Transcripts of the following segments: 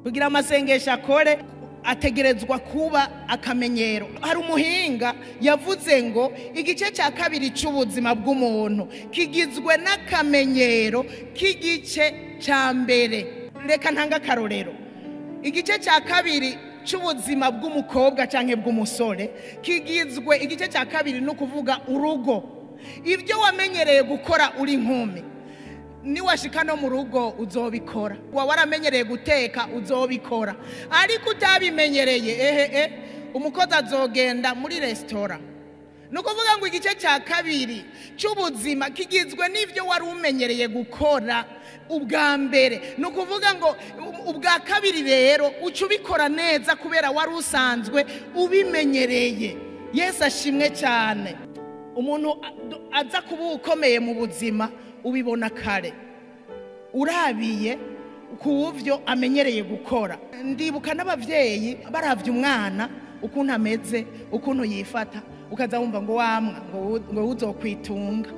kugira amasengesho akore ategerezwa kuba akamenyero. Hari umuhinga yavuze ngo igice cya kabiri cy'ubuzima bw'umuntu kigizwe n'akamenyero k'igice cya mbere. Reka ntanga akarorero. Igice cya kabiri cy'ubuzima bw'umukobwa cyangwa bw'umusore kigizwe, igice cya kabiri no kuvuga urugo. Ibyo wamenyereye gukora uri inkumi, niwashika no mu rugo uzobikora. Waramenyereye guteka uzobikora, ariko utabimenyereye umukozi azogenda muri restaurant. Nukuvuga ngo igice cya kabiri cy'ubuzima kigizwe n'ibyo wari umenyereye gukora ubwa mbere. Nukuvuga ngo ubwa kabiri rero ucubikora neza kubera wari usanzwe ubimenyereye. Yesu ashimwe cyane. Umuntu aza kuba ukomeye mu buzima ubibona kare, urabiye ku byo amenyereye gukora. Ndibuka n'abavyeyi baravye umwana ukuntu ameze, ukuntu yifata, ukaza wumva ngo wamwa ngo uzokwitunga,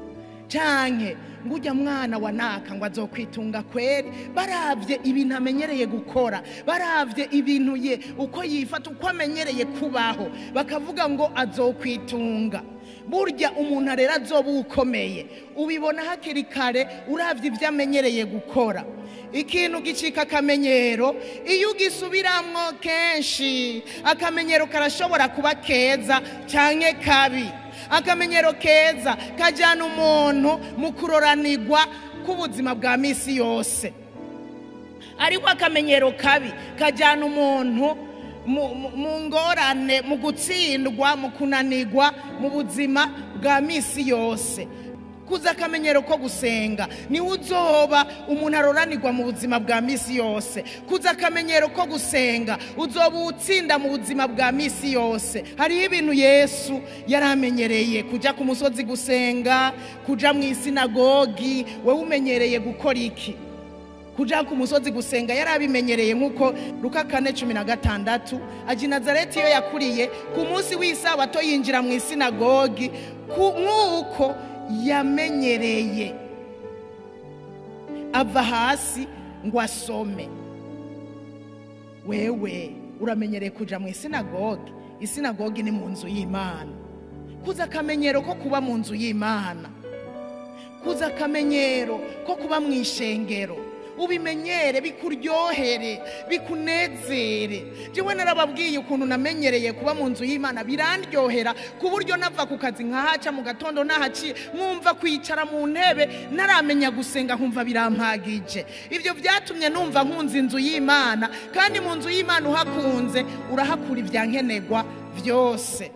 canke ngo ujya mwana wanaka ngo azokwitunga kweri. Baravye ibintu amenyereye gukora, baravye ibintu ye uko yifata, uko amenyereye kubaho, bakavuga ngo azokwitunga. Burya umuntu rero azoba ukomeye ubibona hakiri kare uravye ibyo amenyereye gukora. Ikintu gicika akamenyero iyo ugisubiramwo kenshi. Akamenyero karashobora kuba keza canke kabi. Akamenyero keza kajyana umuntu mu kuroranirwa k'ubuzima bwa misi yose, ariko akamenyero kabi kajyana umuntu mu ngorane, mu gutsindwa, mu kunanirwa mu buzima bwa misi yose. Kuza akamenyero ko gusenga niwe uzoba umuntu aroranirwa mu buzima bwa misi yose. Kuza akamenyero ko gusenga uzoba utsinda mu buzima bwa misi yose. Hariho ibintu Yesu yaramenyereye, kuja ku musozi gusenga, kuja mu isinagogi. Wewe umenyereye gukora iki? Kuja ku musozi gusenga yarabimenyereye, nkuko Luka 4:16 aji Nazareti yo yakuriye ku munsi w'isabato yinjira mu isinagogi nkuko yamenyereye, ava hasi ngo asome. Wewe uramenyereye kuja mu isinagogi. Isinagogi ni mu nzu y'Imana. Kuza akamenyero ko kuba mu nzu y'Imana, kuza akamenyero ko kuba mu ishengero, ubimenyere, bikuryohere, bikunezere. Jewe narababwiye ukuntu namenyereye kuba mu nzu y'Imana, birandyohera ku buryo nava ku kazi nkahaca mu gatondo nahaciye nkumva kwicara mu ntebe naramenya gusenga nkumva birampagije. Ibyo byatumye numva nkunze inzu y'Imana, kandi mu nzu y'Imana uhakunze urahakura ibyankenerwa byose.